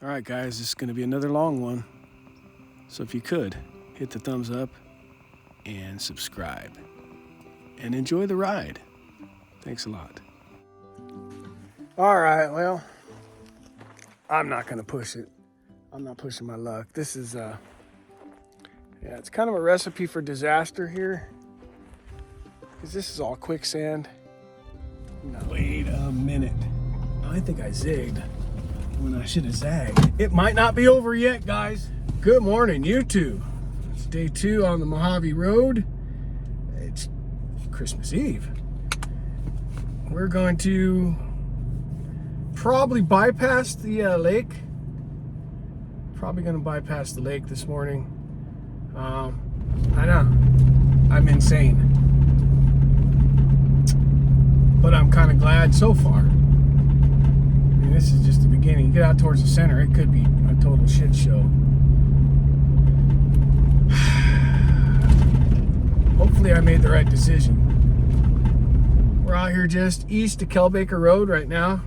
All right, guys, this is going to be another long one. So if you could, hit the thumbs up and subscribe. And enjoy the ride. Thanks a lot. All right, well, I'm not going to push it. I'm not pushing my luck. This is, it's kind of a recipe for disaster here. Because this is all quicksand. No, wait a minute. I think I zigged when I should have zagged. It might not be over yet, guys. Good morning, YouTube. It's day 2 on the Mojave Road. It's Christmas Eve. We're going to probably bypass the lake. Probably going to bypass the lake this morning. I know, I'm insane. But I'm kind of glad so far. I mean, this is just the beginning. You get out towards the center, it could be a total shit show. Hopefully I made the right decision. We're out here just east of Mojave Road right now.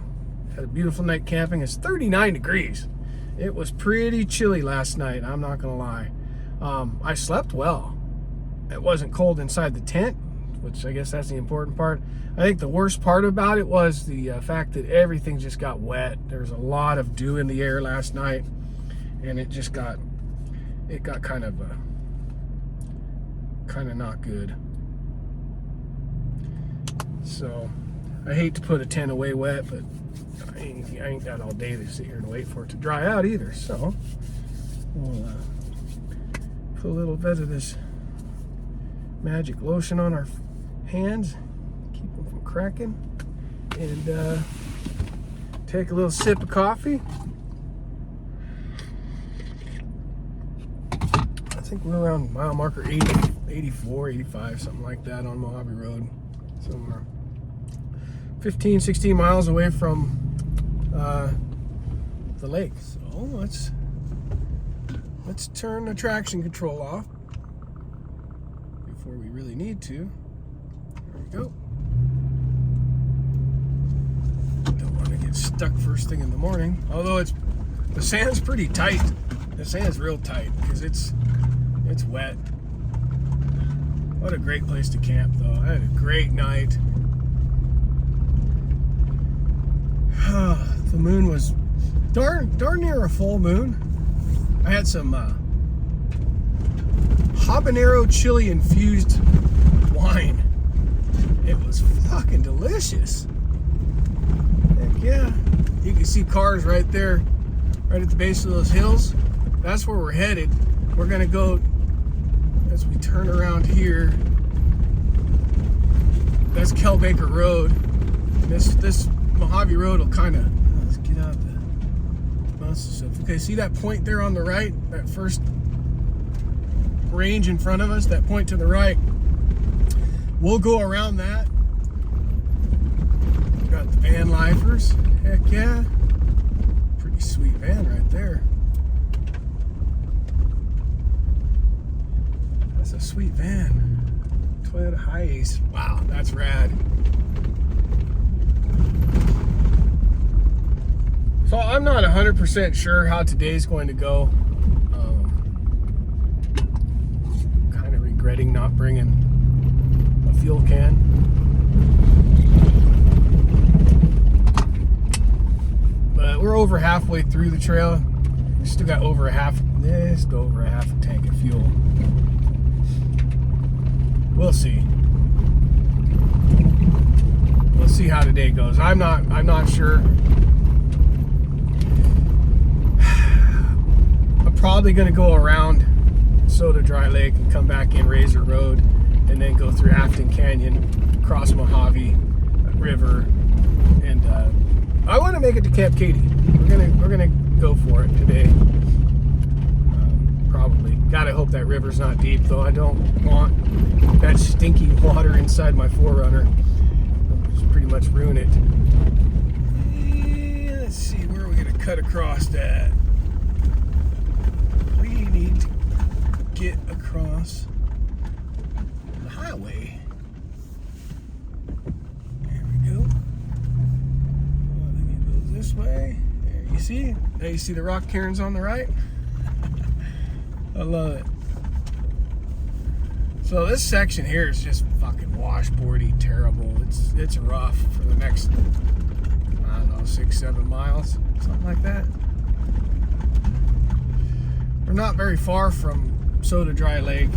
Had a beautiful night camping. It's 39 degrees. It was pretty chilly last night, I'm not gonna lie. I slept well. It wasn't cold inside the tent, which I guess that's the important part. I think the worst part about it was the fact that everything just got wet. There was a lot of dew in the air last night, and it got kind of not good. So I hate to put a tent away wet, but I ain't got all day to sit here and wait for it to dry out either. So we'll put a little bit of this magic lotion on our hands, keep them from cracking, and take a little sip of coffee. I think we're around mile marker 80, 84, 85, something like that on Mojave Road. Somewhere 15, 16 miles away from the lake. So let's turn the traction control off before we really need to. There we go. Don't want to get stuck first thing in the morning. Although the sand's pretty tight. The sand's real tight because it's wet. What a great place to camp, though. I had a great night. The moon was darn near a full moon. I had some habanero chili infused wine. It was fucking delicious. Heck yeah. You can see cars right there, right at the base of those hills. That's where we're headed. We're gonna go, as we turn around here, that's Mojave Road. This Mojave Road will kind of, let's get out the mountains and stuff. Okay, see that point there on the right? That first range in front of us, that point to the right. We'll go around that. Got the van lifers. Heck yeah. Pretty sweet van right there. That's a sweet van. Toyota Hiace. Wow, that's rad. So I'm not 100% sure how today's going to go. Kind of regretting not bringing a fuel can. But we're over halfway through the trail. We still got over a half a tank of fuel. We'll see. We'll see how today goes. I'm not sure. Probably going to go around Soda Dry Lake and come back in Razor Road and then go through Afton Canyon, cross Mojave River, and I want to make it to Camp Katy. We're gonna go for it today. Probably. Gotta hope that river's not deep, though. I don't want that stinky water inside my 4Runner. Just pretty much ruin it. And let's see, where are we gonna cut across that? Need to get across the highway. There we go. Oh, I think it goes this way. There, you see? Now you see the rock cairns on the right? I love it. So this section here is just fucking washboardy, terrible. It's rough for the next, I don't know, 6-7 miles, something like that. We're not very far from Soda Dry Lake.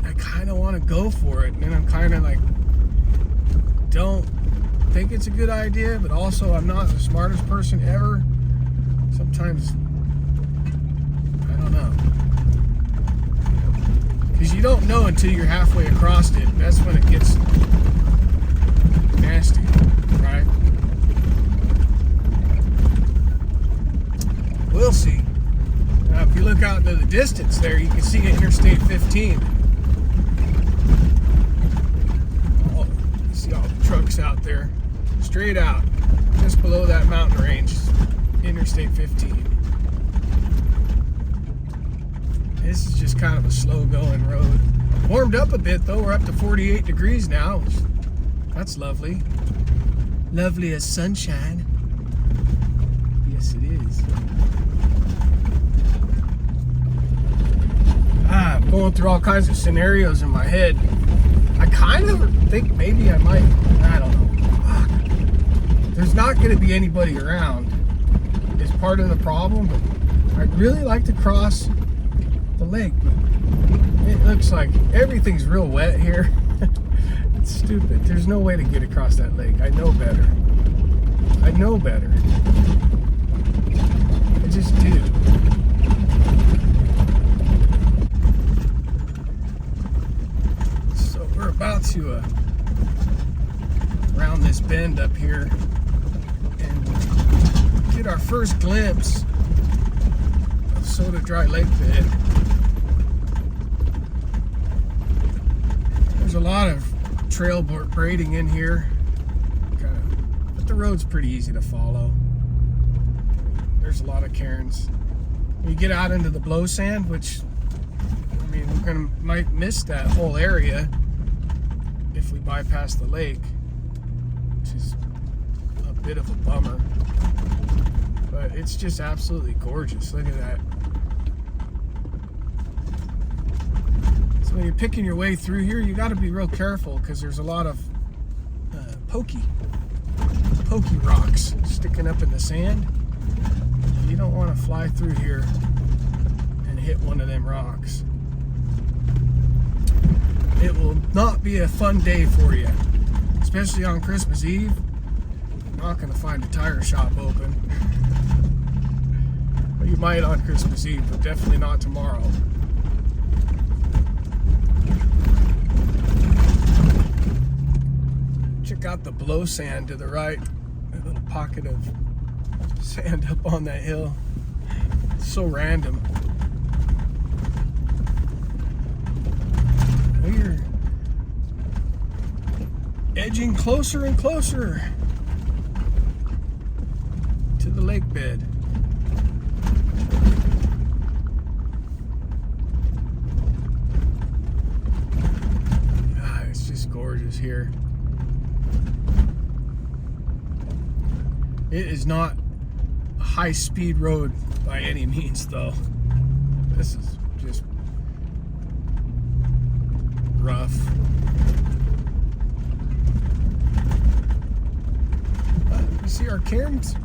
I kind of want to go for it, and then I'm kind of like, don't think it's a good idea, but also I'm not the smartest person ever. Sometimes, I don't know. Because you don't know until you're halfway across it. That's when it gets nasty, right? We'll see. Now, if you look out into the distance there, you can see Interstate 15. Oh, you see all the trucks out there. Straight out, just below that mountain range, Interstate 15. This is just kind of a slow-going road. Warmed up a bit, though. We're up to 48 degrees now. That's lovely. Lovely as sunshine. Yes, it is. I'm going through all kinds of scenarios in my head. I kind of think maybe I might, I don't know. Fuck. There's not going to be anybody around. It's part of the problem, but I'd really like to cross the lake, but it looks like everything's real wet here. It's stupid. There's no way to get across that lake. I know better. I know better. I just do. So we're about to round this bend up here and get our first glimpse of Soda Dry Lake bed. There's a lot of trail braiding in here, but the road's pretty easy to follow. There's a lot of cairns. When you get out into the blow sand, which, I mean, might miss that whole area if we bypass the lake, which is a bit of a bummer. But it's just absolutely gorgeous. Look at that. So when you're picking your way through here, you got to be real careful because there's a lot of pokey rocks sticking up in the sand. You don't want to fly through here and hit one of them rocks. It will not be a fun day for you, especially on Christmas Eve. You're not going to find a tire shop open. Well, you might on Christmas Eve, but definitely not tomorrow. Check out the blow sand to the right. That little pocket of sand up on that hill. It's so random. We're edging closer and closer to the lake bed. It's just gorgeous here. It is not a high-speed road by any means, though. This is just rough. You see our cairns?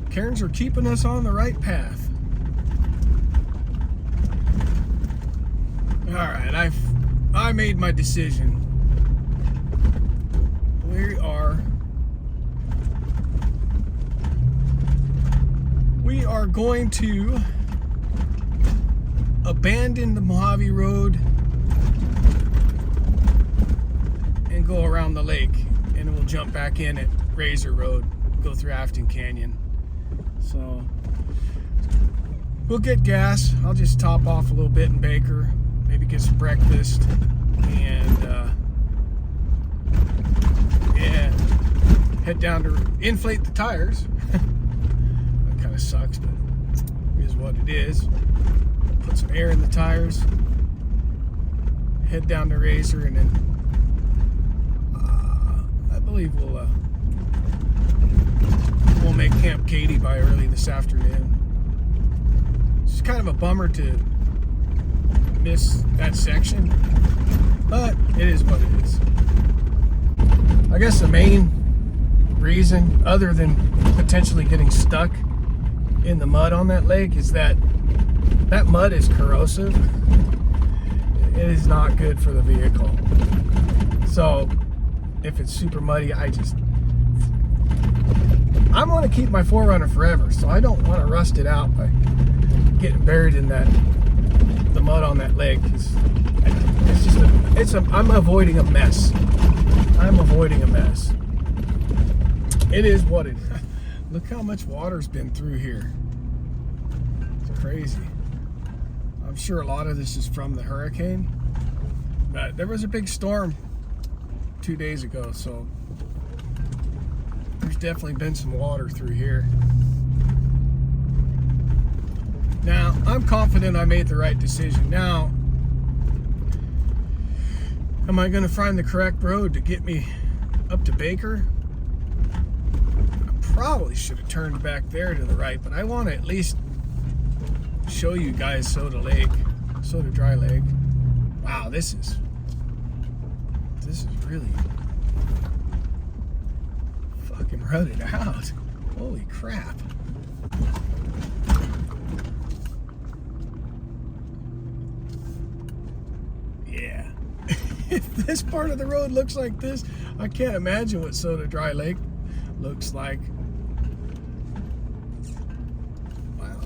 Cairns are keeping us on the right path. All right, I made my decision. We are going to abandon the Mojave Road and go around the lake, and we'll jump back in at Razor Road, go through Afton Canyon. So we'll get gas. I'll just top off a little bit in Baker, maybe get some breakfast, and head down to inflate the tires. That kind of sucks, but it is what it is. Put some air in the tires, head down to Razor, and then I believe we'll Camp Katy by early this afternoon. It's kind of a bummer to miss that section, but it is what it is. I guess the main reason, other than potentially getting stuck in the mud on that lake, is that mud is corrosive. It is not good for the vehicle. So if it's super muddy, I want to keep my 4Runner forever, so I don't want to rust it out by getting buried in the mud on that lake. I'm avoiding a mess. I'm avoiding a mess. It is what it is. Look how much water's been through here. It's crazy. I'm sure a lot of this is from the hurricane, but there was a big storm 2 days ago, so there's definitely been some water through here. Now, I'm confident I made the right decision. Now, am I going to find the correct road to get me up to Baker? I probably should have turned back there to the right, but I want to at least show you guys Soda Dry Lake. Wow, this is really fucking rutted out. Holy crap. Yeah. If this part of the road looks like this, I can't imagine what Soda Dry Lake looks like. Wow.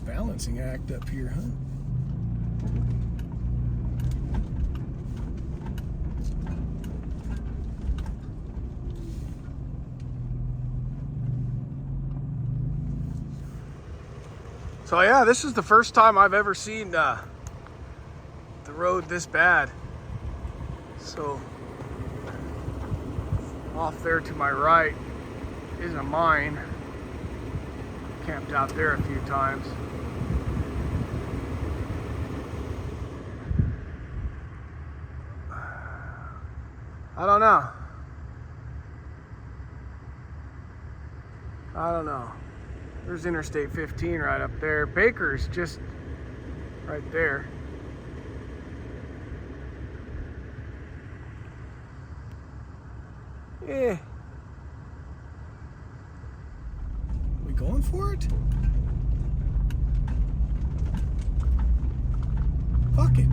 Balancing act up here, huh? So yeah, this is the first time I've ever seen the road this bad. So off there to my right is a mine. Camped out there a few times. I don't know. There's Interstate 15 right up there. Baker's just right there. Yeah. We going for it? Fuck it.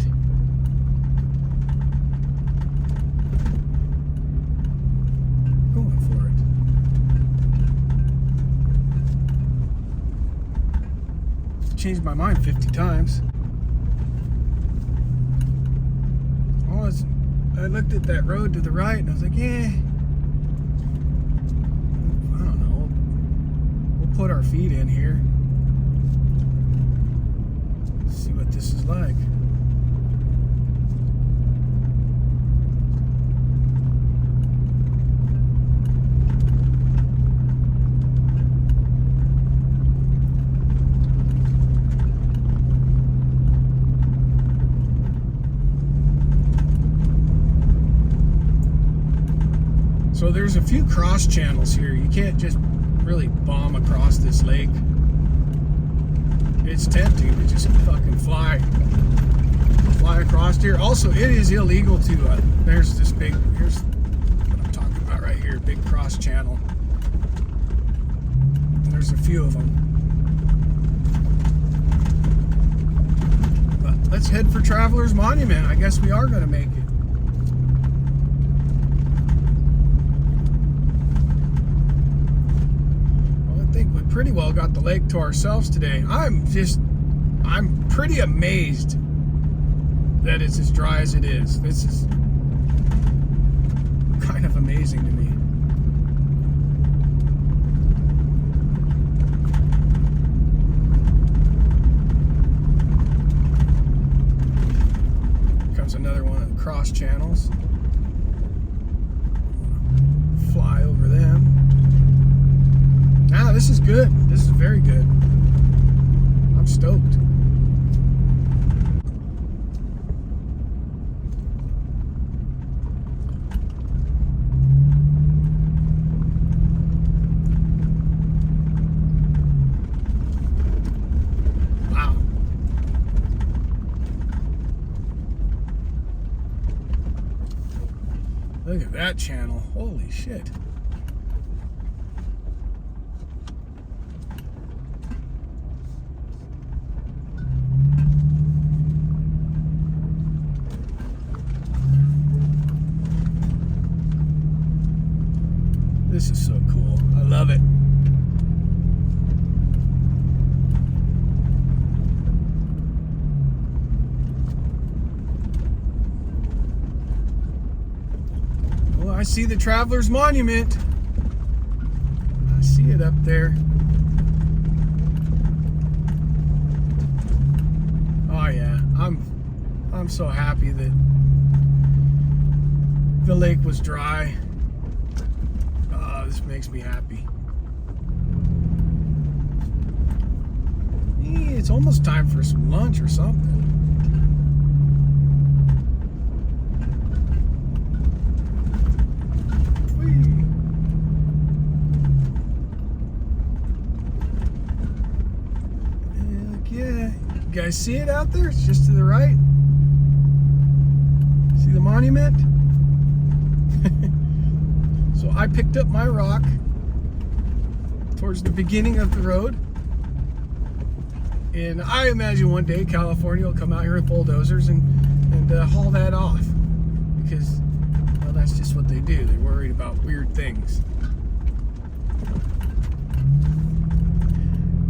Going for it. Changed my mind 50 times. I looked at that road to the right and I was like, yeah, I don't know. We'll put our feet in here. See what this is like. So there's a few cross channels here. You can't just really bomb across this lake. It's tempting to just fucking fly across here. Also, it is illegal to, here's what I'm talking about right here, big cross channel. There's a few of them. But let's head for Traveler's Monument. I guess we are going to make it. Pretty well got the lake to ourselves today. I'm pretty amazed that it's as dry as it is. This is kind of amazing to me. Comes another one of the cross channels. Fly over them. Ah, this is good. This is very good. I'm stoked. that channel. Holy shit. This is so cool. I love it. Well, I see the Traveler's Monument. I see it up there. Oh yeah, I'm so happy that the lake was dry. This makes me happy. It's almost time for some lunch or something. Whee. Heck yeah. You guys see it out there? It's just to the right. See the monument? So I picked up my rock towards the beginning of the road, and I imagine one day California will come out here with bulldozers and haul that off, because, well, that's just what they do. They're worried about weird things.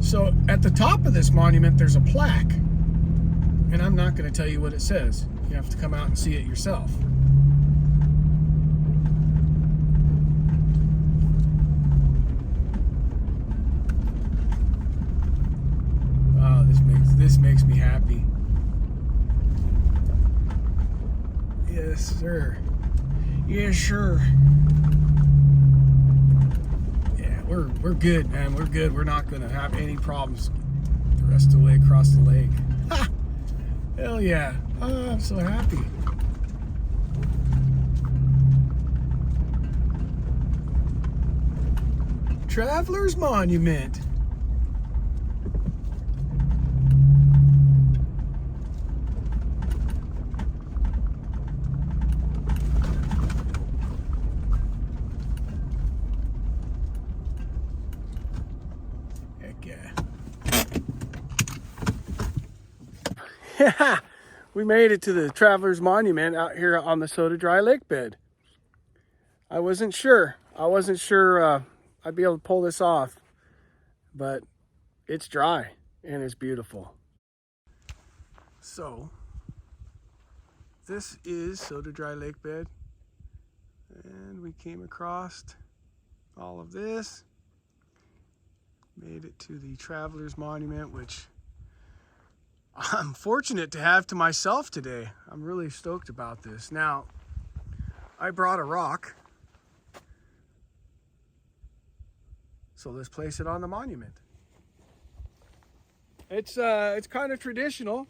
So at the top of this monument there's a plaque, and I'm not going to tell you what it says. You have to come out and see it yourself. This makes me happy. Yes, sir. Yes, sure. Yeah, we're good, man. We're good. We're not gonna have any problems the rest of the way across the lake. Ha! Hell yeah. Oh, I'm so happy. Traveler's Monument. Yeah, we made it to the Traveler's Monument out here on the Soda Dry Lake bed. I wasn't sure I'd be able to pull this off, but it's dry and it's beautiful. So this is Soda Dry Lake bed, and we came across all of this, made it to the Traveler's Monument, which I'm fortunate to have to myself today. I'm really stoked about this. Now, I brought a rock, so let's place it on the monument. It's kind of traditional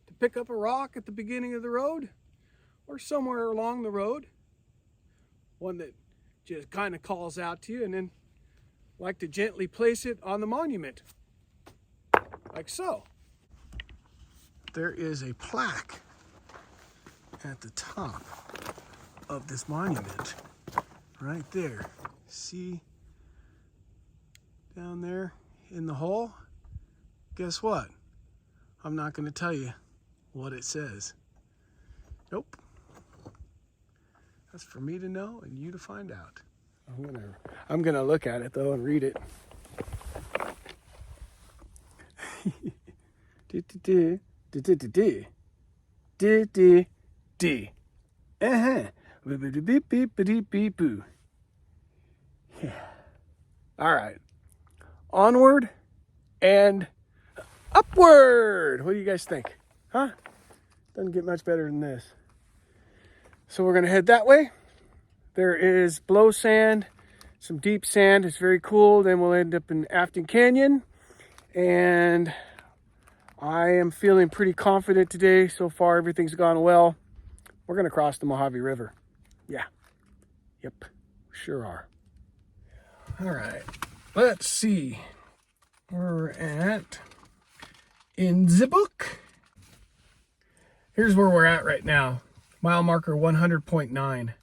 to pick up a rock at the beginning of the road or somewhere along the road, one that just kind of calls out to you, and then like to gently place it on the monument, like so. There is a plaque at the top of this monument, right there. See down there in the hole? Guess what? I'm not going to tell you what it says. Nope. That's for me to know and you to find out. I'm gonna look at it though and read it. All right. Onward and upward. What do you guys think? Huh? Doesn't get much better than this. So we're gonna head that way. There is blow sand, some deep sand. It's very cool. Then we'll end up in Afton Canyon, and I am feeling pretty confident today. So far, everything's gone well. We're gonna cross the Mojave River. Yeah. Yep. Sure are. All right. Let's see. We're at in the book. Here's where we're at right now. Mile marker 100.9.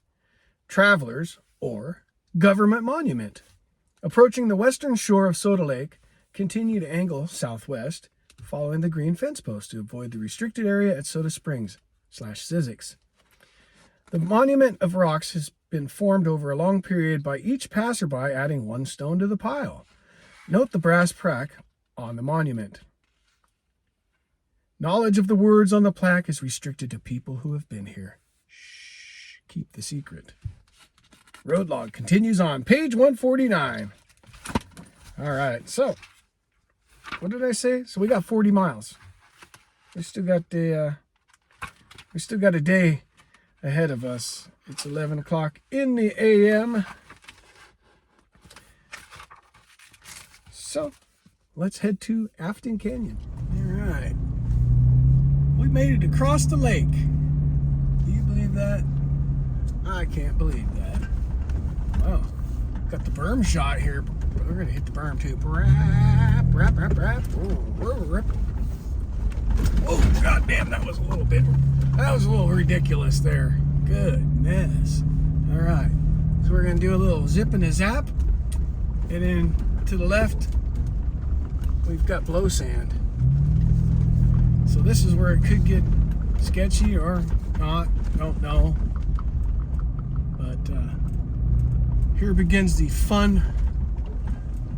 Travelers, or Government Monument. Approaching the western shore of Soda Lake, continue to angle southwest, following the green fence post to avoid the restricted area at Soda Springs/Sizzix. The monument of rocks has been formed over a long period by each passerby adding one stone to the pile. Note the brass plaque on the monument. Knowledge of the words on the plaque is restricted to people who have been here. Shh, keep the secret. Road log continues on page 149. All right, so what did I say? So we got 40 miles. We still got a day ahead of us. It's 11 o'clock in the a.m. So let's head to Afton Canyon. All right, we made it across the lake. Do you believe that? I can't believe that. Oh, got the berm shot here, but we're gonna hit the berm too. Oh, goddamn, that was a little ridiculous there. Goodness. All right, so we're gonna do a little zip and a zap, and then to the left, we've got blow sand. So this is where it could get sketchy or not, don't know. But here begins the fun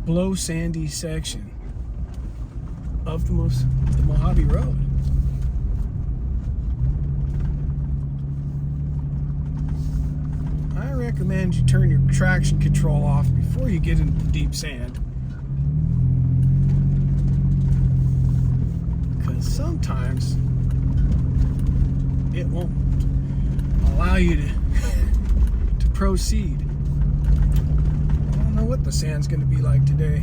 blow sandy section of the Mojave Road. I recommend you turn your traction control off before you get into the deep sand, because sometimes it won't allow you to proceed. I don't know what the sand's going to be like today.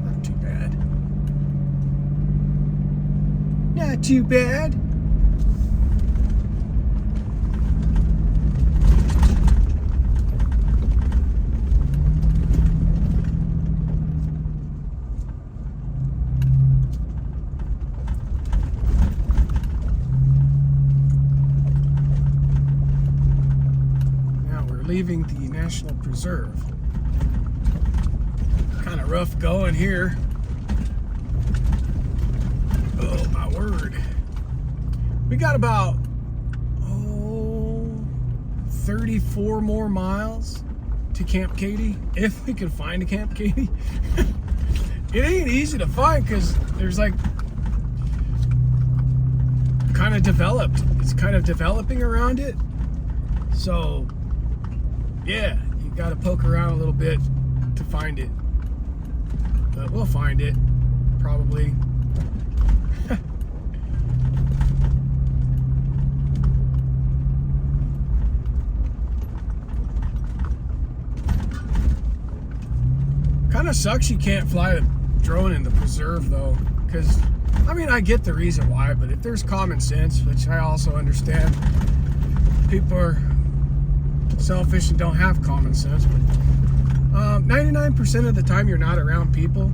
Not too bad. Not too bad. Leaving the National Preserve. Kind of rough going here. Oh my word. We got about 34 more miles to Camp Katy, if we could find a Camp Katy. It ain't easy to find because there's like it's kind of developing around it. So yeah, you got to poke around a little bit to find it. But we'll find it, probably. Kind of sucks you can't fly a drone in the preserve, though. Because, I mean, I get the reason why, but if there's common sense, which I also understand, people are selfish and don't have common sense, but 99% of the time you're not around people,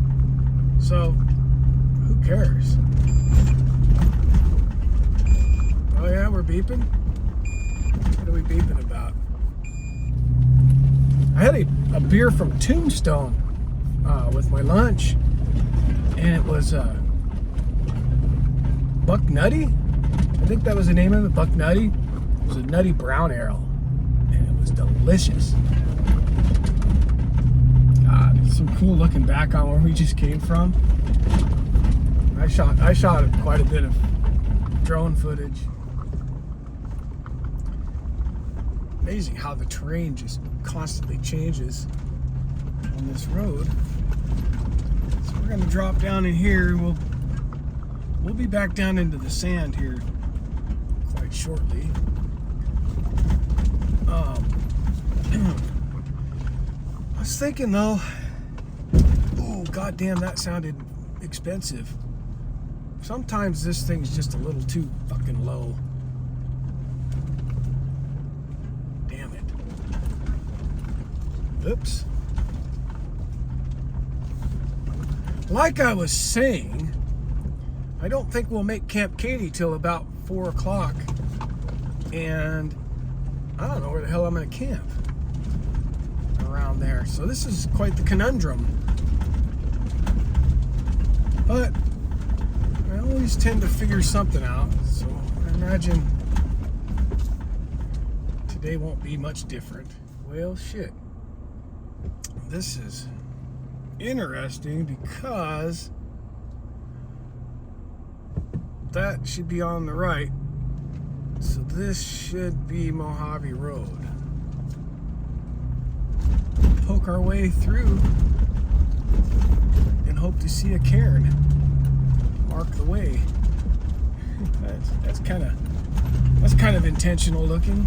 so who cares? Oh yeah, we're beeping? What are we beeping about? I had a beer from Tombstone with my lunch, and it was Buck Nutty. I think that was the name of it, Buck Nutty. It was a nutty brown ale. Was delicious. God, it's so cool looking back on where we just came from. I shot quite a bit of drone footage. Amazing how the terrain just constantly changes on this road. So we're gonna drop down in here. We'll be back down into the sand here quite shortly. I was thinking though, oh goddamn, that sounded expensive. Sometimes this thing's just a little too fucking low. Damn it. Oops. Like I was saying, I don't think we'll make Camp Katy till about 4 o'clock. And I don't know where the hell I'm going to camp around there. So this is quite the conundrum. But I always tend to figure something out. So I imagine today won't be much different. Well, shit. This is interesting because that should be on the right. So this should be Mojave Road. Poke our way through and hope to see a cairn. Mark the way. That's kind of intentional looking.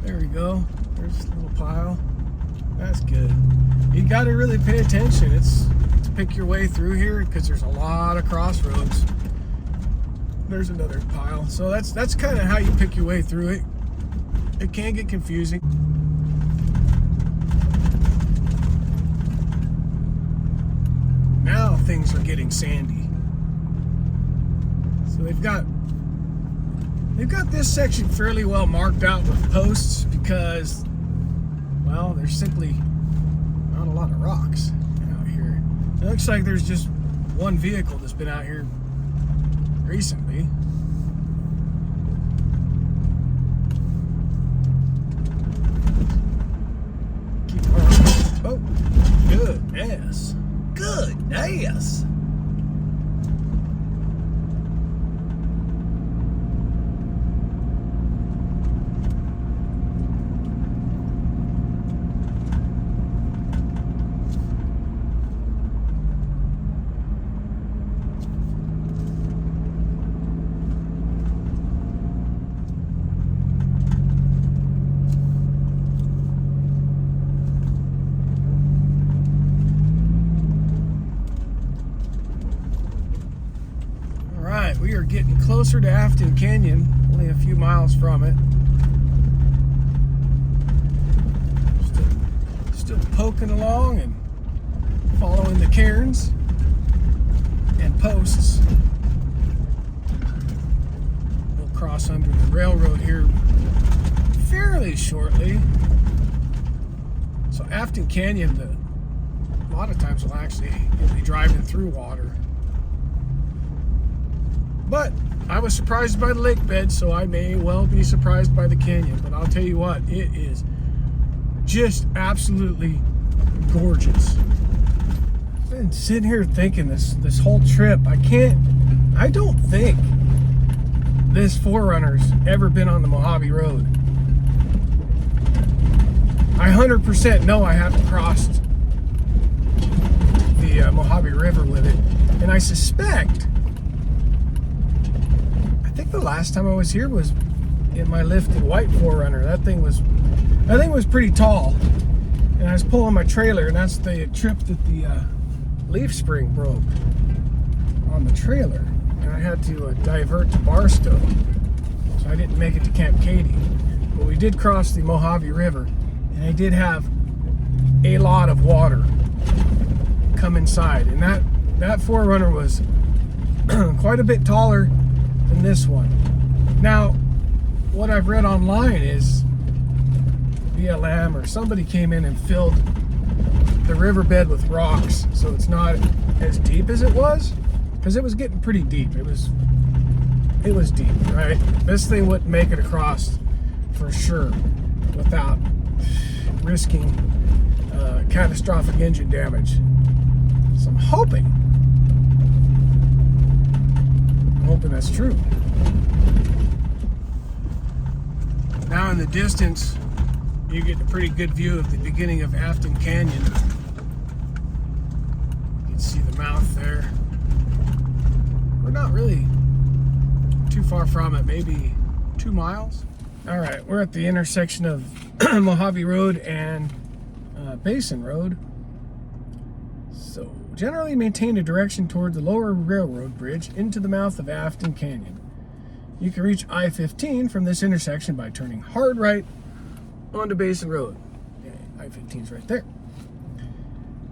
There we go. There's a little pile. That's good. You got to really pay attention. It's to pick your way through here because there's a lot of crossroads. There's another pile. So that's kind of how you pick your way through it. It can get confusing. Now things are getting sandy. So they've got this section fairly well marked out with posts because, well, there's simply not a lot of rocks out here. It looks like there's just one vehicle that's been out here recently. Keep on. Oh, goodness. Goodness. We are getting closer to Afton Canyon, only a few miles from it. Still poking along and following the cairns and posts. We'll cross under the railroad here fairly shortly. So Afton Canyon, a lot of times you'll be driving through water. But I was surprised by the lake bed, so I may well be surprised by the canyon. But I'll tell you what, it is just absolutely gorgeous. I've been sitting here thinking this whole trip, I don't think this 4Runner's ever been on the Mojave Road. I 100% know I haven't crossed the Mojave River with it. And I suspect, I think the last time I was here was in my lifted white 4Runner. That thing was pretty tall, and I was pulling my trailer, and that's the trip that the leaf spring broke on the trailer, and I had to divert to Barstow, so I didn't make it to Camp Katy. But we did cross the Mojave River, and I did have a lot of water come inside, and that 4Runner was quite a bit taller than this one. Now, what I've read online is BLM or somebody came in and filled the riverbed with rocks, so it's not as deep as it was, because it was getting pretty deep. It was deep, right? This thing wouldn't make it across for sure without risking catastrophic engine damage. So I'm hoping that's true. Now in the distance, you get a pretty good view of the beginning of Afton Canyon. You can see the mouth there. We're not really too far from it, maybe 2 miles. All right, we're at the intersection of Mojave Road and Basin Road. So generally maintain a direction toward the lower railroad bridge into the mouth of Afton Canyon. You can reach I-15 from this intersection by turning hard right onto Basin Road. Yeah, I-15's right there.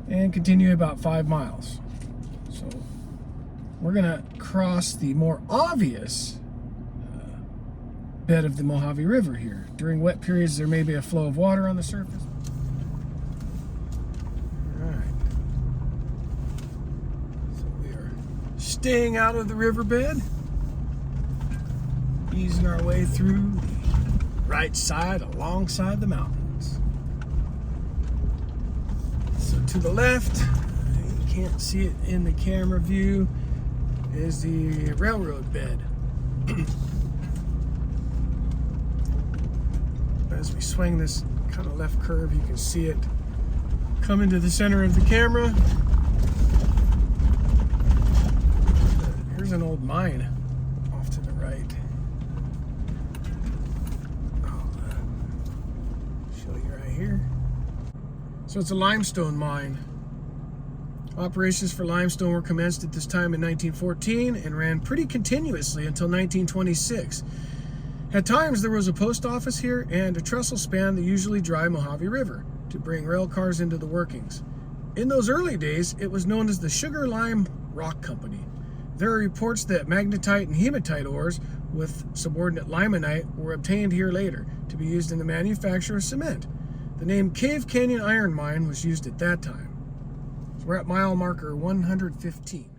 And continue about 5 miles. So we're gonna cross the more obvious bed of the Mojave River here. During wet periods, there may be a flow of water on the surface. All right. So we are staying out of the riverbed, easing our way through the right side alongside the mountains. So to the left, you can't see it in the camera view, is the railroad bed. As we swing this kind of left curve, you can see it come into the center of the camera. Here's an old mine off to the right. I'll show you right here. So it's a limestone mine. Operations for limestone were commenced at this time in 1914 and ran pretty continuously until 1926. At times, there was a post office here and a trestle spanned the usually dry Mojave River to bring rail cars into the workings. In those early days, it was known as the Sugar Lime Rock Company. There are reports that magnetite and hematite ores with subordinate limonite were obtained here later to be used in the manufacture of cement. The name Cave Canyon Iron Mine was used at that time. So we're at mile marker 115.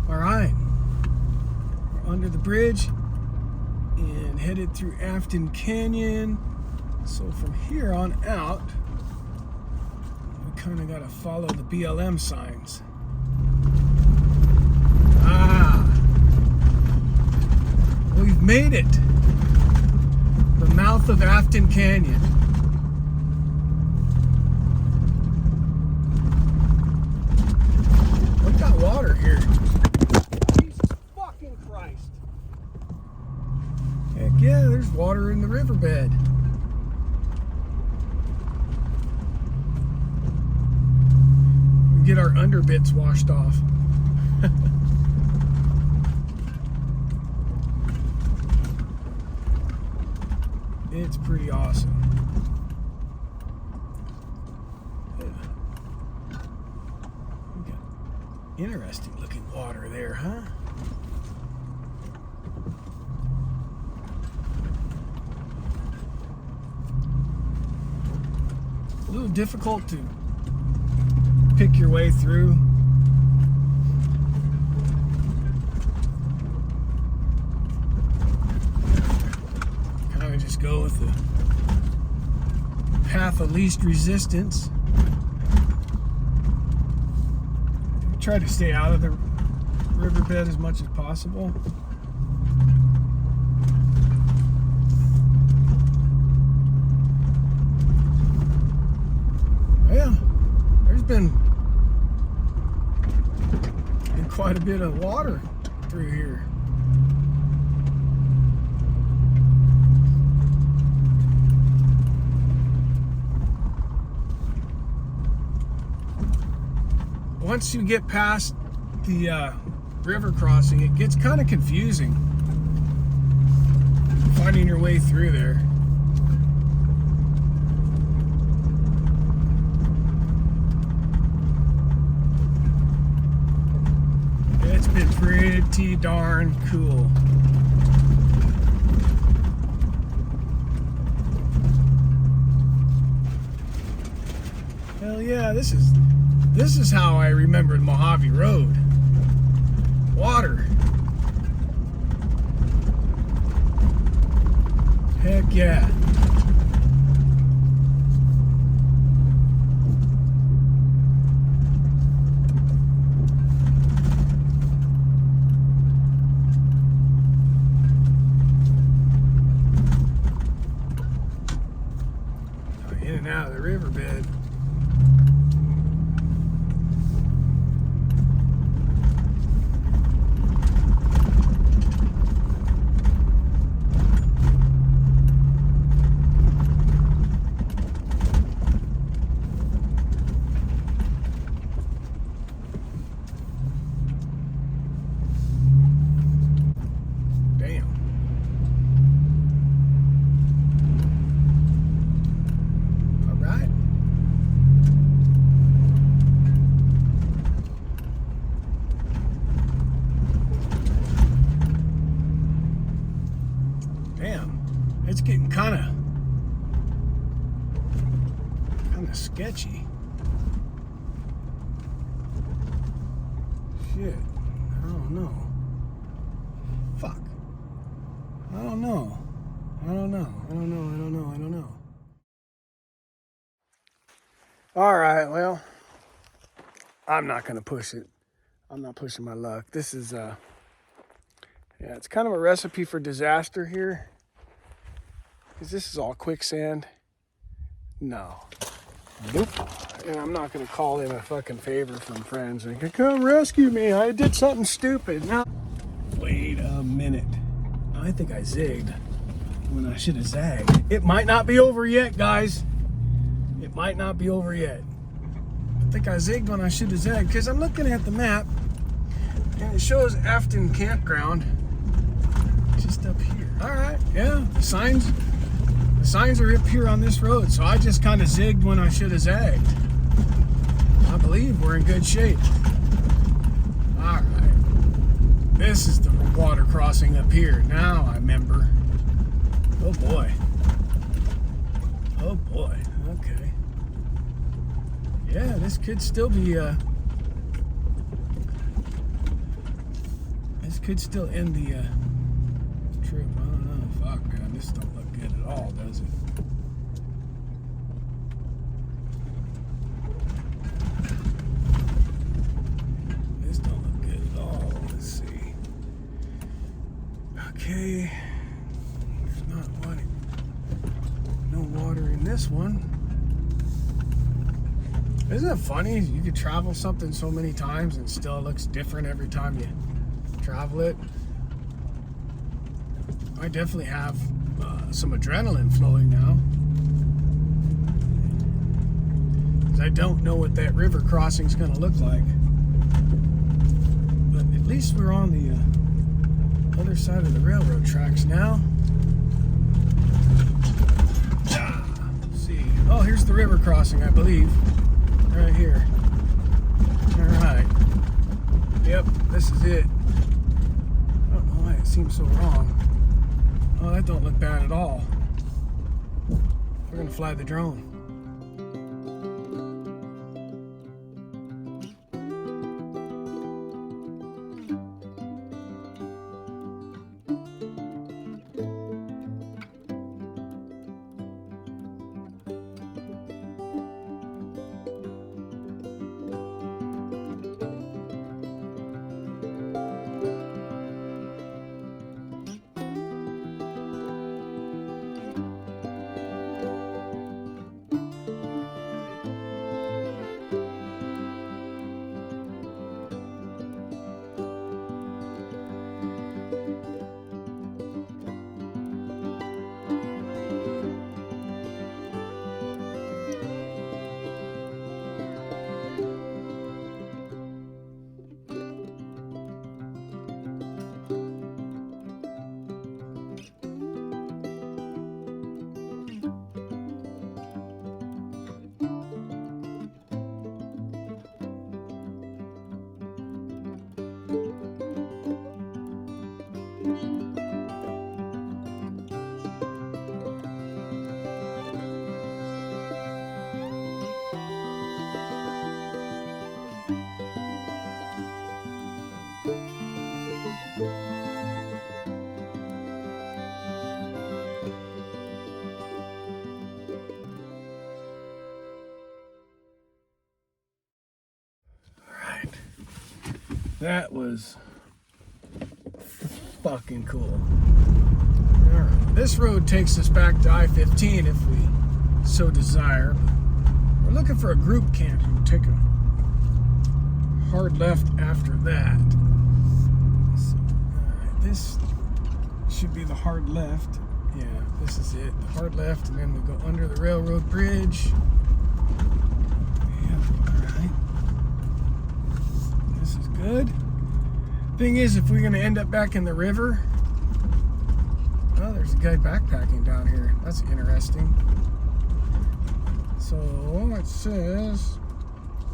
All right, we're under the bridge and headed through Afton Canyon. So from here on out, we kind of got to follow the BLM signs. We've made it. The mouth of Afton Canyon. We've got water here. Christ. Heck yeah, there's water in the riverbed. We get our underbits washed off. It's pretty awesome. Yeah. We got interesting looking water there, huh? A little difficult to pick your way through. Kind of just go with the path of least resistance. Try to stay out of the riverbed as much as possible. Yeah, there's been quite a bit of water through here. Once you get past the river crossing, it gets kind of confusing finding your way through there. It's been pretty darn cool. Hell yeah, this is how I remembered Mojave Road. Water. Heck yeah. In and out of the riverbed. It's getting kind of sketchy. Shit. I don't know. Fuck. I don't know. All right, well, I'm not going to push it. I'm not pushing my luck. This is, yeah, it's kind of a recipe for disaster here. Because this is all quicksand. No. Nope. And I'm not going to call in a fucking favor from friends and come rescue me. I did something stupid. No. Wait a minute. I think I zigged when I should have zagged. It might not be over yet, guys. It might not be over yet. I think I zigged when I should have zagged because I'm looking at the map and it shows Afton Campground just up here. All right. Yeah. The signs are up here on this road, so I just kind of zigged when I should have zagged. I believe we're in good shape. All right. This is the water crossing up here. Now I remember. Oh boy. Oh boy. Okay. Yeah, this could still be this could still end the trip. I don't know. Fuck, man. This don't look good at all, does it? This don't look good at all. Let's see. Okay. There's not one. No water in this one. Isn't it funny? You could travel something so many times and still it looks different every time you travel it. I definitely have some adrenaline flowing now. Because I don't know what that river crossing is going to look like. But at least we're on the other side of the railroad tracks now. Let's see. Oh, here's the river crossing, I believe. Right here. Alright. Yep, this is it. I don't know why it seems so wrong. Oh, that don't look bad at all. We're gonna fly the drone. Alright. That was fucking cool. Alright. This road takes us back to I-15 if we so desire. We're looking for a group camp. We'll take a hard left after that. So, this should be the hard left. Yeah, this is it. The hard left, and then we go under the railroad bridge. Yeah, alright. This is good. Thing is, if we're going to end up back in the river, oh, there's a guy backpacking down here. That's interesting. So it says,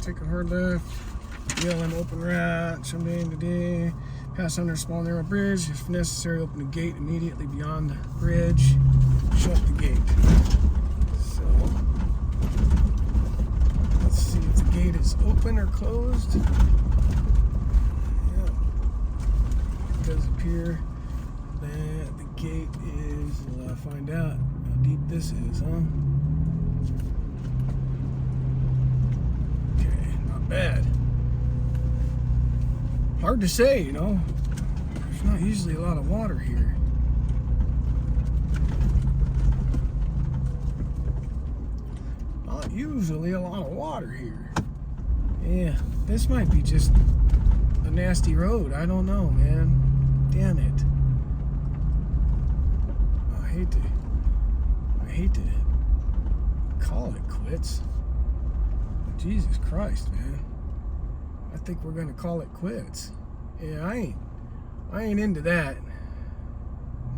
take a hard left, BLM open route, someday in the day, pass under a small narrow bridge. If necessary, open the gate immediately beyond the bridge. Shut the gate. So let's see if the gate is open or closed. Yeah, it does appear that the gate is. We'll find out how deep this is, huh? Bad. Hard to say, you know. There's not usually a lot of water here. Not usually a lot of water here. Yeah, this might be just a nasty road. I don't know, man. Damn it. I hate to call it quits. Jesus Christ, man. I think we're gonna call it quits. Yeah, I ain't into that.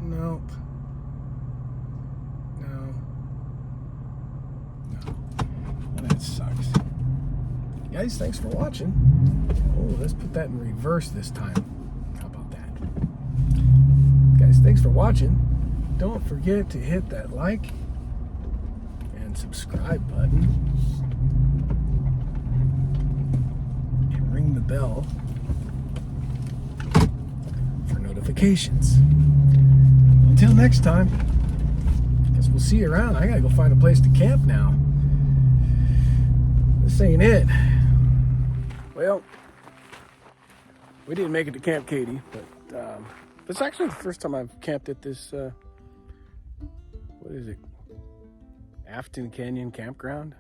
Nope. No. Well, that sucks. Guys, thanks for watching. Oh, let's put that in reverse this time. How about that? Guys, thanks for watching. Don't forget to hit that like and subscribe button. Ring the bell for notifications. Until next time, guess we'll see you around. I gotta go find a place to camp now. This ain't it. Well, we didn't make it to Camp Katy, but it's actually the first time I've camped at this, what is it? Afton Canyon Campground.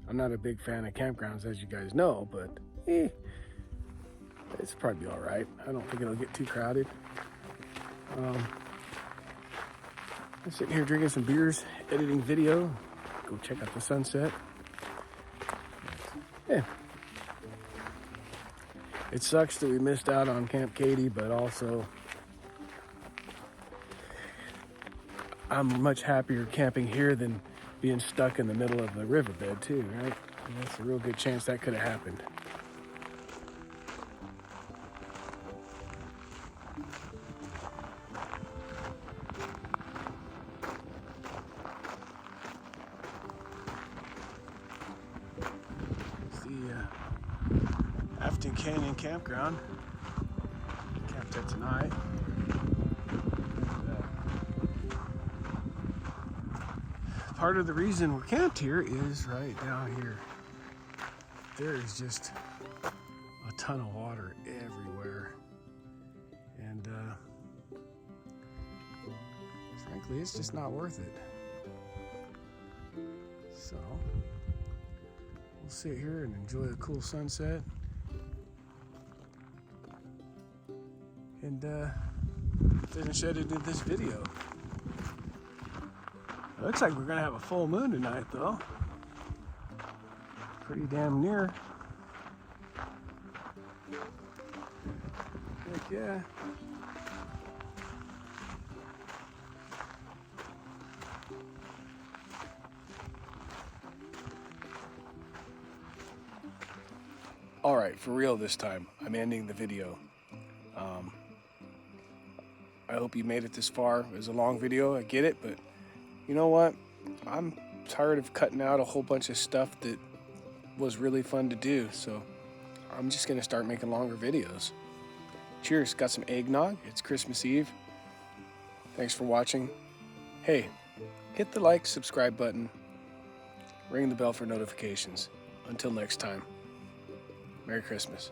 I'm not a big fan of campgrounds, as you guys know, but it's probably all right. I don't think it'll get too crowded. I'm sitting here drinking some beers, editing video. Go check out the sunset. Yeah. It sucks that we missed out on Camp Katy, but also I'm much happier camping here than being stuck in the middle of the riverbed too, right? And that's a real good chance that could have happened. It's the Afton Canyon Campground. Camped at tonight. Part of the reason we're camped here is right down here. There is just a ton of water everywhere. And frankly, it's just not worth it. So we'll sit here and enjoy a cool sunset. And finish editing this video. It looks like we're gonna have a full moon tonight, though. Pretty damn near. Heck yeah. All right, for real this time, I'm ending the video. I hope you made it this far. It was a long video, I get it, but you know what? I'm tired of cutting out a whole bunch of stuff that was really fun to do, so I'm just gonna start making longer videos. Cheers. Got some eggnog. It's Christmas Eve. Thanks for watching. Hey, hit the like, subscribe button. Ring the bell for notifications. Until next time, Merry Christmas.